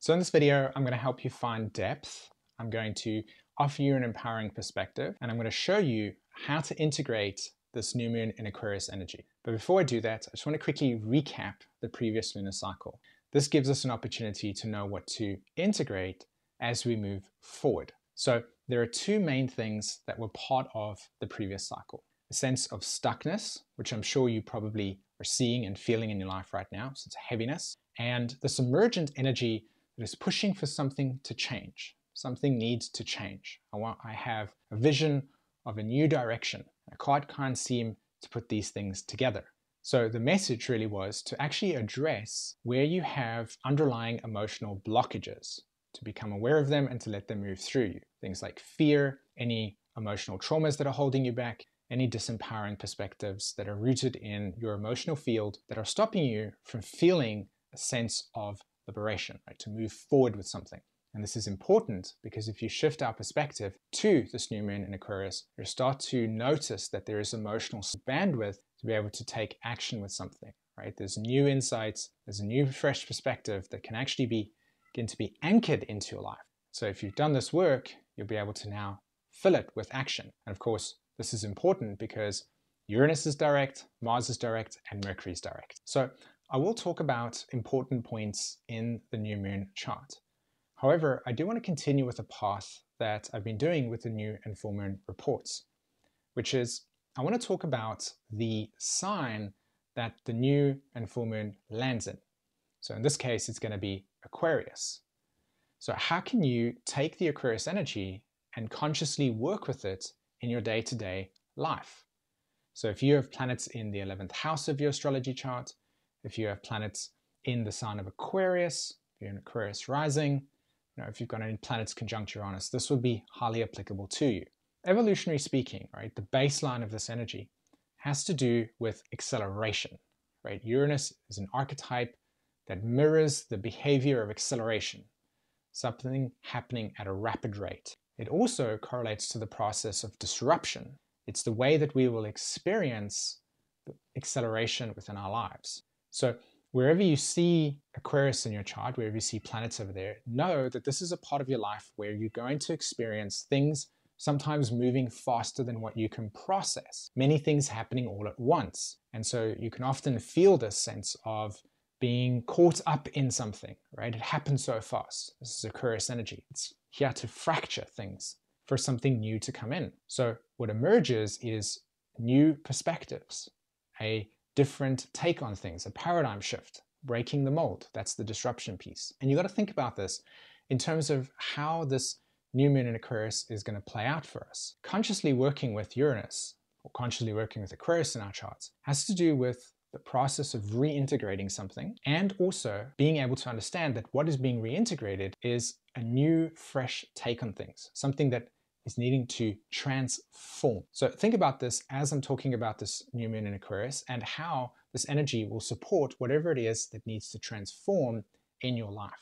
So in this video, I'm going to help you find depth. I'm going to offer you an empowering perspective, and I'm going to show you how to integrate this new moon in Aquarius energy. But before I do that, I just want to quickly recap the previous lunar cycle. This gives us an opportunity to know what to integrate as we move forward. So there are two main things that were part of the previous cycle. A sense of stuckness, which I'm sure you probably are seeing and feeling in your life right now, so it's heaviness, and this emergent energy that is pushing for something to change. Something needs to change. I have a vision of a new direction. I can't seem to put these things together. So the message really was to actually address where you have underlying emotional blockages, to become aware of them and to let them move through you. Things like fear, any emotional traumas that are holding you back, any disempowering perspectives that are rooted in your emotional field that are stopping you from feeling a sense of liberation, right? To move forward with something. And this is important because if you shift our perspective to this new moon in Aquarius, you start to notice that there is emotional bandwidth to be able to take action with something, right? There's new insights, there's a new fresh perspective that can actually begin to be anchored into your life. So if you've done this work, you'll be able to now fill it with action. And of course, this is important because Uranus is direct, Mars is direct, and Mercury is direct. So I will talk about important points in the new moon chart. However, I do want to continue with a path that I've been doing with the new and full moon reports, which is I want to talk about the sign that the new and full moon lands in. So in this case, it's going to be Aquarius. So how can you take the Aquarius energy and consciously work with it in your day-to-day life? So if you have planets in the 11th house of your astrology chart, if you have planets in the sign of Aquarius, if you're in Aquarius rising, if you've got any planets conjunct Uranus, this would be highly applicable to you. Evolutionary speaking, right, the baseline of this energy has to do with acceleration, right? Uranus is an archetype that mirrors the behavior of acceleration, something happening at a rapid rate. It also correlates to the process of disruption. It's the way that we will experience the acceleration within our lives. So wherever you see Aquarius in your chart, wherever you see planets over there, know that this is a part of your life where you're going to experience things sometimes moving faster than what you can process. Many things happening all at once. And so you can often feel this sense of being caught up in something, right? It happens so fast. This is Aquarius energy. It's here to fracture things for something new to come in. So what emerges is new perspectives, a different take on things, a paradigm shift, breaking the mold. That's the disruption piece. And you got to think about this in terms of how this new moon in Aquarius is going to play out for us. Consciously working with Uranus, or consciously working with Aquarius in our charts, has to do with the process of reintegrating something, and also being able to understand that what is being reintegrated is a new, fresh take on things, something that is needing to transform. So think about this as I'm talking about this new moon in Aquarius and how this energy will support whatever it is that needs to transform in your life.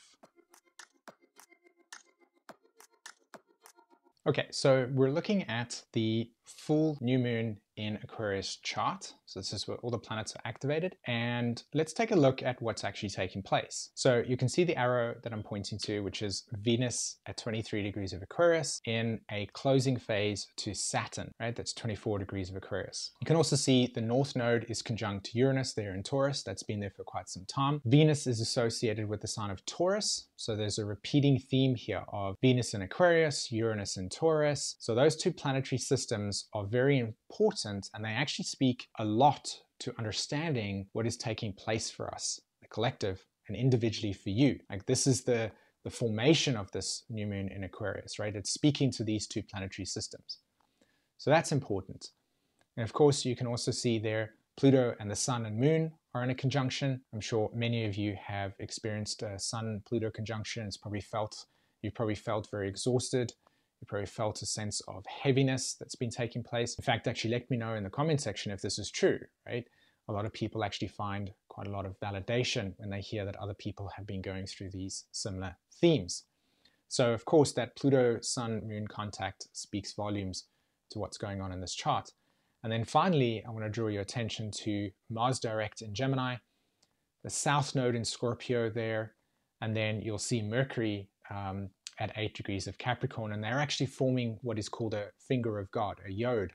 Okay, so we're looking at the full new moon in Aquarius chart. So this is where all the planets are activated. And let's take a look at what's actually taking place. So you can see the arrow that I'm pointing to, which is Venus at 23 degrees of Aquarius in a closing phase to Saturn, right? That's 24 degrees of Aquarius. You can also see the North Node is conjunct Uranus there in Taurus. That's been there for quite some time. Venus is associated with the sign of Taurus. So there's a repeating theme here of Venus in Aquarius, Uranus in Taurus. So those two planetary systems are very important, and they actually speak a lot to understanding what is taking place for us, the collective and individually for you. Like this is the formation of this new moon in Aquarius, right? It's speaking to these two planetary systems. So that's important. And of course, you can also see there Pluto and the Sun and Moon are in a conjunction. I'm sure many of you have experienced a Sun-Pluto conjunction. You've probably felt very exhausted. You probably felt a sense of heaviness that's been taking place. In fact, actually let me know in the comment section if this is true, right? A lot of people actually find quite a lot of validation when they hear that other people have been going through these similar themes. So of course that Pluto-Sun-Moon contact speaks volumes to what's going on in this chart. And then finally, I want to draw your attention to Mars direct in Gemini, the South Node in Scorpio there, and then you'll see Mercury at 8 degrees of Capricorn, and they're actually forming what is called a finger of God, a yod,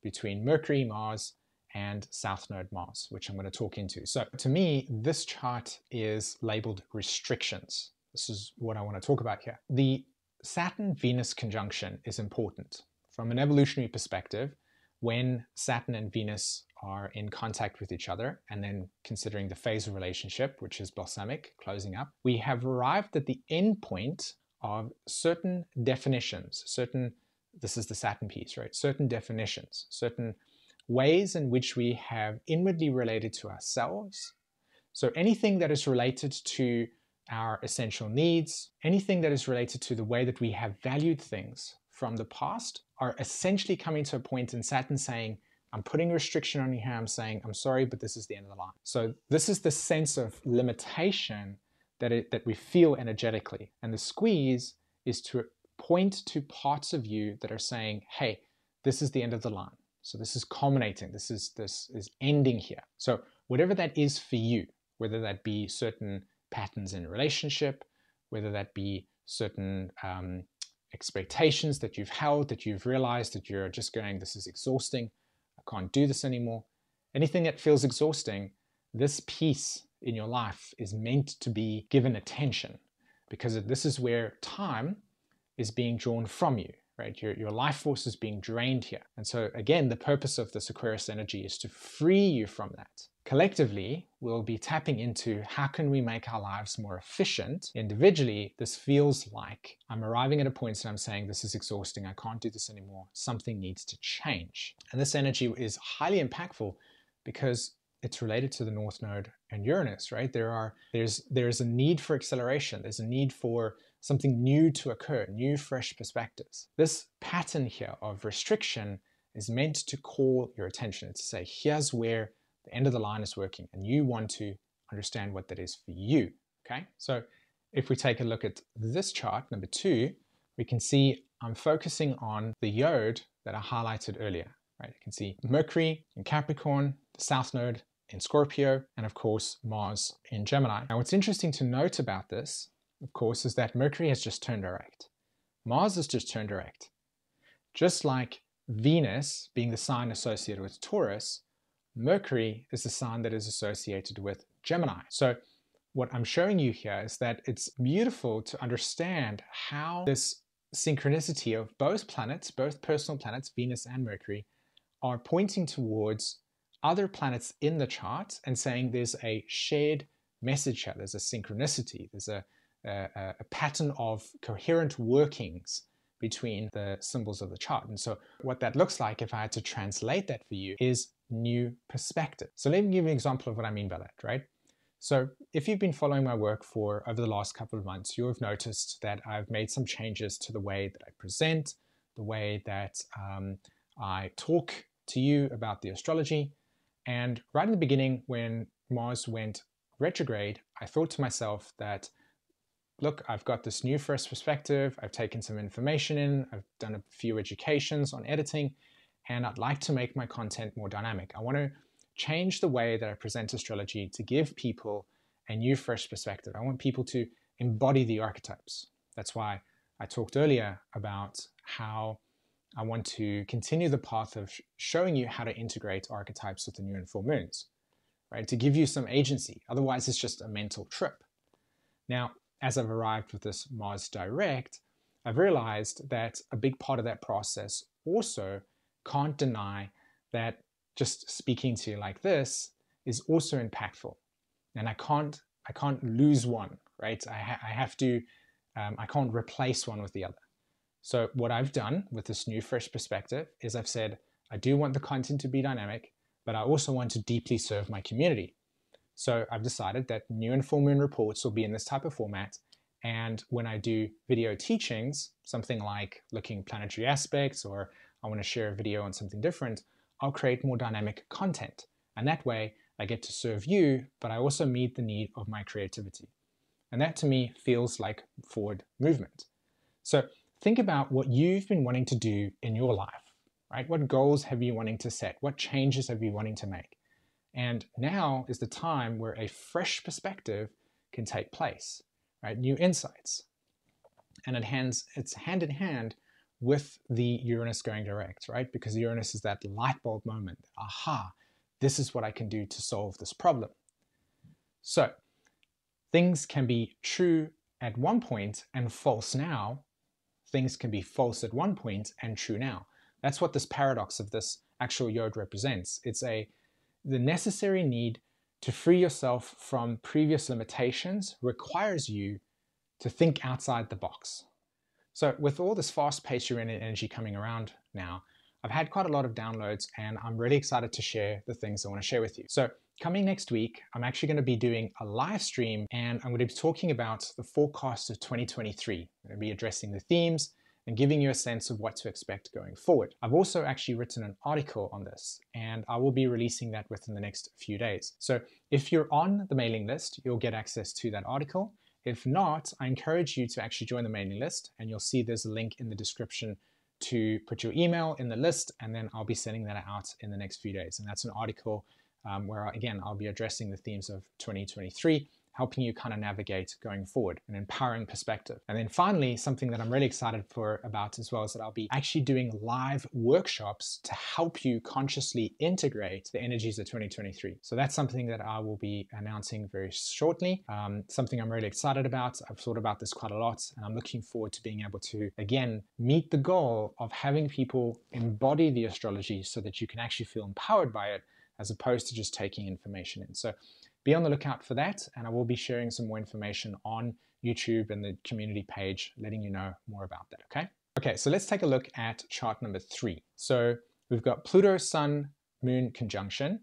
between Mercury, Mars, and South Node Mars, which I'm going to talk into. So to me, this chart is labeled restrictions. This is what I want to talk about here. The Saturn-Venus conjunction is important. From an evolutionary perspective, when Saturn and Venus are in contact with each other, and then considering the phase of relationship, which is balsamic, closing up, we have arrived at the end point of certain definitions, this is the Saturn piece, right? Certain definitions, certain ways in which we have inwardly related to ourselves. So anything that is related to our essential needs, anything that is related to the way that we have valued things from the past are essentially coming to a point in Saturn saying, I'm putting a restriction on you here, I'm saying, I'm sorry, but this is the end of the line. So this is the sense of limitation that we feel energetically. And the squeeze is to point to parts of you that are saying, hey, this is the end of the line. So this is culminating, this is ending here. So whatever that is for you, whether that be certain patterns in a relationship, whether that be certain expectations that you've held, that you've realized that you're just going, this is exhausting, I can't do this anymore. Anything that feels exhausting, this piece in your life is meant to be given attention, because this is where time is being drawn from you. Right? Your life force is being drained here. And so again, the purpose of this Aquarius energy is to free you from that. Collectively, we'll be tapping into how can we make our lives more efficient. Individually, this feels like I'm arriving at a point and I'm saying, this is exhausting, I can't do this anymore, something needs to change. And this energy is highly impactful because it's related to the North Node and Uranus, right? There's a need for acceleration. There's a need for something new to occur, new, fresh perspectives. This pattern here of restriction is meant to call your attention, to say, here's where the end of the line is working, and you want to understand what that is for you, okay? So if we take a look at this chart, number 2, we can see I'm focusing on the yod that I highlighted earlier, right? You can see Mercury in Capricorn, the South Node in Scorpio, and of course Mars in Gemini. Now what's interesting to note about this, of course, is that Mercury has just turned direct. Mars has just turned direct. Just like Venus being the sign associated with Taurus, Mercury is the sign that is associated with Gemini. So what I'm showing you here is that it's beautiful to understand how this synchronicity of both planets, both personal planets, Venus and Mercury, are pointing towards other planets in the chart and saying there's a shared message here, there's a synchronicity, there's a pattern of coherent workings between the symbols of the chart. And so what that looks like, if I had to translate that for you, is new perspective. So let me give you an example of what I mean by that, right? So if you've been following my work for over the last couple of months, you'll have noticed that I've made some changes to the way that I present, the way that I talk to you about the astrology. And right in the beginning, when Mars went retrograde, I thought to myself that, look, I've got this new fresh perspective, I've taken some information in, I've done a few educations on editing, and I'd like to make my content more dynamic. I want to change the way that I present astrology to give people a new fresh perspective. I want people to embody the archetypes. That's why I talked earlier about how I want to continue the path of showing you how to integrate archetypes with the new and full moons, right? To give you some agency. Otherwise, it's just a mental trip. Now, as I've arrived with this Mars direct, I've realized that a big part of that process also can't deny that just speaking to you like this is also impactful. And I can't lose one, right? I can't replace one with the other. So what I've done with this new fresh perspective is I've said, I do want the content to be dynamic, but I also want to deeply serve my community. So I've decided that new and full moon reports will be in this type of format. And when I do video teachings, something like looking at planetary aspects, or I want to share a video on something different, I'll create more dynamic content. And that way I get to serve you, but I also meet the need of my creativity. And that to me feels like forward movement. So think about what you've been wanting to do in your life, right? What goals have you wanting to set? What changes have you wanting to make? And now is the time where a fresh perspective can take place, right? New insights. And it's hand in hand with the Uranus going direct, right? Because Uranus is that light bulb moment. Aha, this is what I can do to solve this problem. So things can be true at one point and false now. Things can be false at one point and true now. That's what this paradox of this actual yod represents. It's the necessary need to free yourself from previous limitations requires you to think outside the box. So with all this fast-paced Uranian energy coming around now, I've had quite a lot of downloads and I'm really excited to share the things I want to share with you. So coming next week, I'm actually going to be doing a live stream and I'm going to be talking about the forecast of 2023. I'm going to be addressing the themes and giving you a sense of what to expect going forward. I've also actually written an article on this and I will be releasing that within the next few days. So if you're on the mailing list, you'll get access to that article. If not, I encourage you to actually join the mailing list and you'll see there's a link in the description to put your email in the list and then I'll be sending that out in the next few days. And that's an article where, again, I'll be addressing the themes of 2023, helping you kind of navigate going forward, an empowering perspective. And then finally, something that I'm really excited about as well is that I'll be actually doing live workshops to help you consciously integrate the energies of 2023. So that's something that I will be announcing very shortly, something I'm really excited about. I've thought about this quite a lot and I'm looking forward to being able to, again, meet the goal of having people embody the astrology so that you can actually feel empowered by it as opposed to just taking information in. So be on the lookout for that, and I will be sharing some more information on YouTube and the community page, letting you know more about that, okay? Okay, so let's take a look at chart number 3. So we've got Pluto, Sun, Moon conjunction,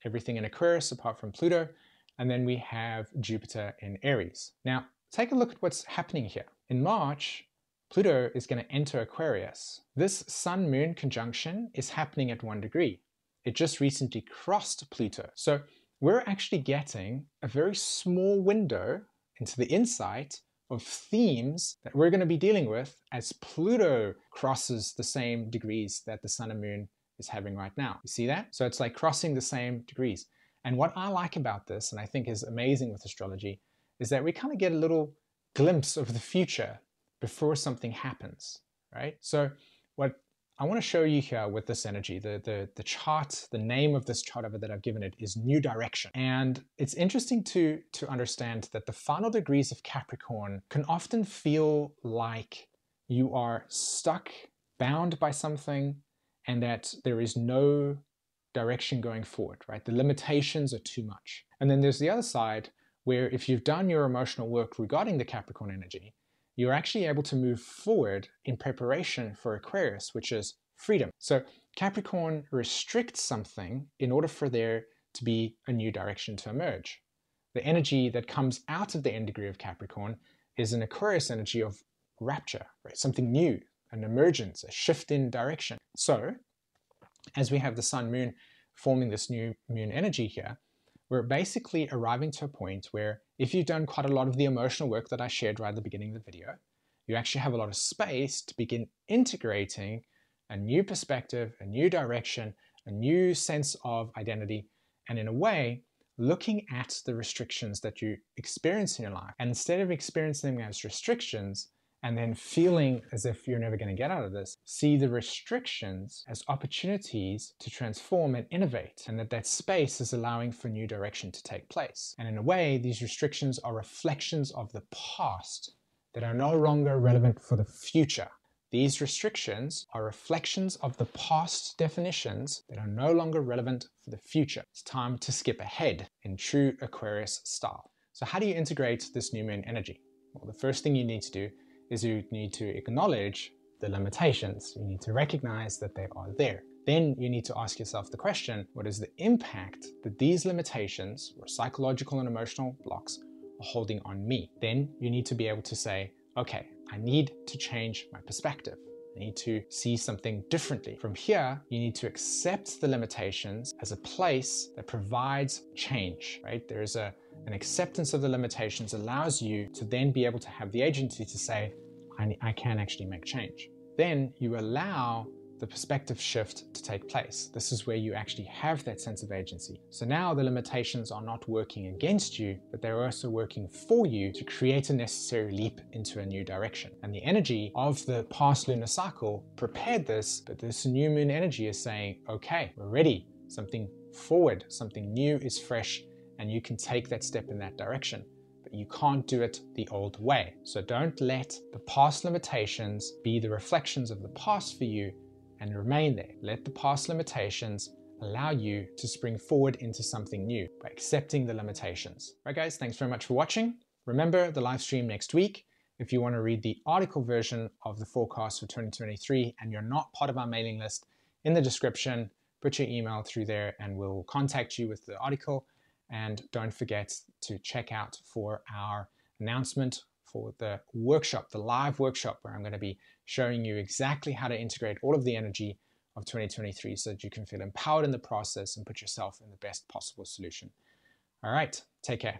everything in Aquarius apart from Pluto, and then we have Jupiter in Aries. Now, take a look at what's happening here. In March, Pluto is going to enter Aquarius. This Sun-Moon conjunction is happening at 1 degree. It just recently crossed Pluto. So we're actually getting a very small window into the insight of themes that we're going to be dealing with as Pluto crosses the same degrees that the Sun and Moon is having right now. You see that? So it's like crossing the same degrees. And what I like about this, and I think is amazing with astrology, is that we kind of get a little glimpse of the future before something happens, right? So what I want to show you here with this energy, the chart, the name of this chart over that I've given it is New Direction. And it's interesting to understand that the final degrees of Capricorn can often feel like you are stuck, bound by something, and that there is no direction going forward, right? The limitations are too much. And then there's the other side where if you've done your emotional work regarding the Capricorn energy, you're actually able to move forward in preparation for Aquarius, which is freedom. So Capricorn restricts something in order for there to be a new direction to emerge. The energy that comes out of the end degree of Capricorn is an Aquarius energy of rapture, right? Something new, an emergence, a shift in direction. So as we have the Sun Moon forming this new moon energy here, we're basically arriving to a point where if you've done quite a lot of the emotional work that I shared right at the beginning of the video, you actually have a lot of space to begin integrating a new perspective, a new direction, a new sense of identity, and in a way, looking at the restrictions that you experience in your life. And instead of experiencing them as restrictions, and then feeling as if you're never going to get out of this, see the restrictions as opportunities to transform and innovate, and that space is allowing for new direction to take place. And in a way, these restrictions are reflections of the past that are no longer relevant for the future. These restrictions are reflections of the past definitions that are no longer relevant for the future. It's time to skip ahead in true Aquarius style. So how do you integrate this new moon energy? Well, the first thing you need to do is you need to acknowledge the limitations. You need to recognize that they are there. Then you need to ask yourself the question, what is the impact that these limitations or psychological and emotional blocks are holding on me? Then you need to be able to say, okay, I need to change my perspective. I need to see something differently. From here, you need to accept the limitations as a place that provides change, right? There is an acceptance of the limitations allows you to then be able to have the agency to say, I can actually make change. Then you allow the perspective shift to take place. This is where you actually have that sense of agency. So now the limitations are not working against you, but they're also working for you to create a necessary leap into a new direction. And the energy of the past lunar cycle prepared this, but this new moon energy is saying, okay, we're ready. Something forward, something new is fresh, and you can take that step in that direction. But you can't do it the old way. So don't let the past limitations be the reflections of the past for you and remain there. Let the past limitations allow you to spring forward into something new by accepting the limitations. Right guys, thanks very much for watching. Remember the live stream next week. If you want to read the article version of the forecast for 2023 and you're not part of our mailing list, in the description, put your email through there and we'll contact you with the article. And don't forget to check out for our announcement for the workshop, the live workshop, where I'm going to be showing you exactly how to integrate all of the energy of 2023 so that you can feel empowered in the process and put yourself in the best possible solution. All right, take care.